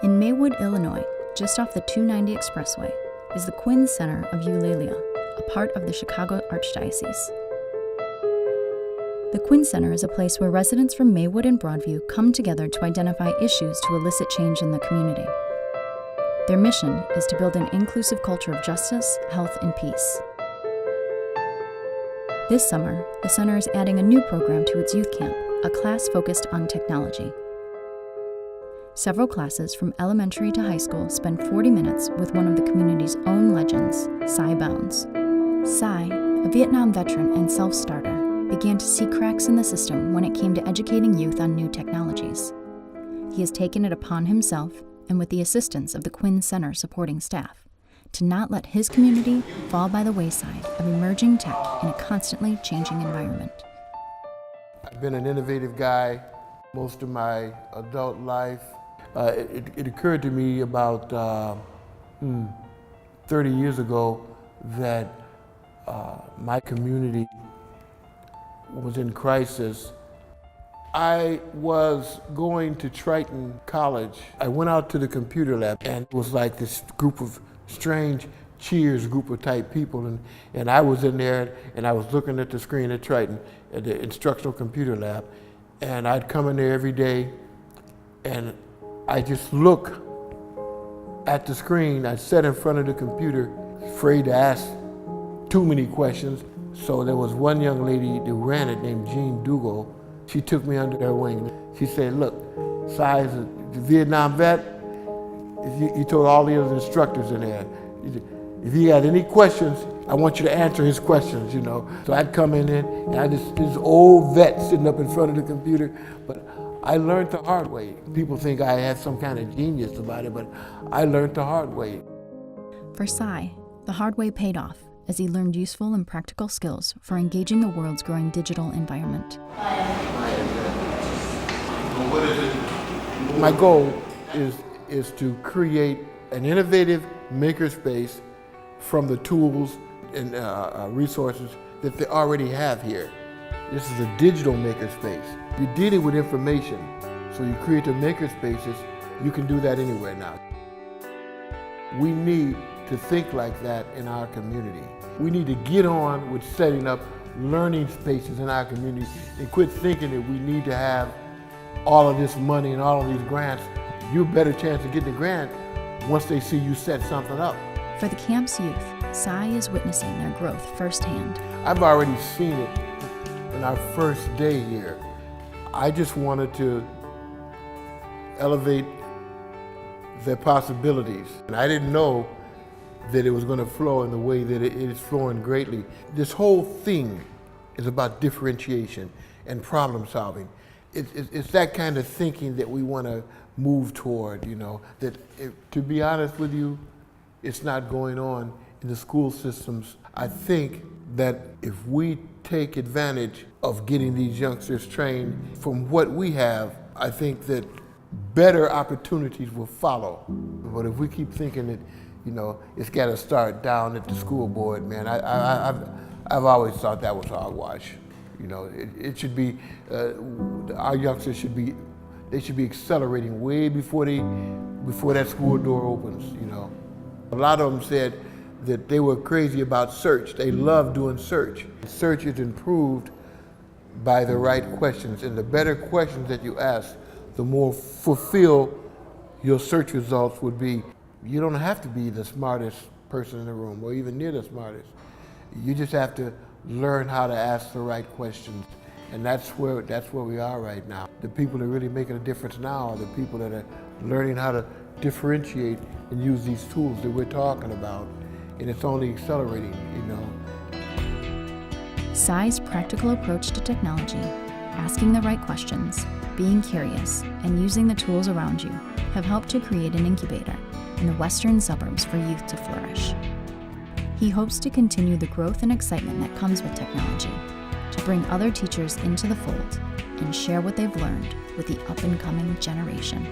In Maywood, Illinois, just off the 290 Expressway, is the Quinn Center of Eulalia, a part of the Chicago Archdiocese. The Quinn Center is a place where residents from Maywood and Broadview come together to identify issues to elicit change in the community. Their mission is to build an inclusive culture of justice, health, and peace. This summer, the center is adding a new program to its youth camp, a class focused on technology. Several classes from elementary to high school spend 40 minutes with one of the community's own legends, Cy Bounds. Cy, a Vietnam veteran and self-starter, began to see cracks in the system when it came to educating youth on new technologies. He has taken it upon himself, and with the assistance of the Quinn Center supporting staff, to not let his community fall by the wayside of emerging tech in a constantly changing environment. I've been an innovative guy most of my adult life. It occurred to me about 30 years ago that my community was in crisis. I was going to Triton College. I went out to the computer lab, and it was like this group of strange Cheers group of type people, and I was in there, and I was looking at the screen at Triton, at the instructional computer lab, and I'd come in there every day, and I just look at the screen. I sat in front of the computer, afraid to ask too many questions. So there was one young lady that ran it named Jean Dougal. She took me under her wing. She said, look, Cy is a Vietnam vet. He told all the other instructors in there, if he had any questions, I want you to answer his questions, you know. So I'd come in there, and I just, this old vet sitting up in front of the computer, but I learned the hard way. People think I had some kind of genius about it, but I learned the hard way. For Cy, the hard way paid off as he learned useful and practical skills for engaging the world's growing digital environment. My goal is to create an innovative makerspace from the tools and resources that they already have here. This is a digital makerspace. You're dealing with information, so you create the makerspaces. You can do that anywhere now. We need to think like that in our community. We need to get on with setting up learning spaces in our community and quit thinking that we need to have all of this money and all of these grants. You have a better chance of getting a grant once they see you set something up. For the camp's youth, Cy is witnessing their growth firsthand. I've already seen it in our first day here. I just wanted to elevate their possibilities. And I didn't know that it was going to flow in the way that it is flowing greatly. This whole thing is about differentiation and problem solving. It's that kind of thinking that we want to move toward, you know, to be honest with you, it's not going on in the school systems. I think that if we take advantage of getting these youngsters trained from what we have, I think that better opportunities will follow. But if we keep thinking that, you know, it's got to start down at the school board, man, I've always thought that was hogwash. You know, it should be, our youngsters should be accelerating way before that school door opens, you know. A lot of them said that they were crazy about search. They love doing search. Search is improved by the right questions, and the better questions that you ask, the more fulfilled your search results would be. You don't have to be the smartest person in the room or even near the smartest. You just have to learn how to ask the right questions. And that's where we are right now. The people that are really making a difference now are the people that are learning how to differentiate and use these tools that we're talking about. And it's only accelerating, you know. Cy's practical approach to technology, asking the right questions, being curious, and using the tools around you have helped to create an incubator in the western suburbs for youth to flourish. He hopes to continue the growth and excitement that comes with technology, to bring other teachers into the fold and share what they've learned with the up-and-coming generation.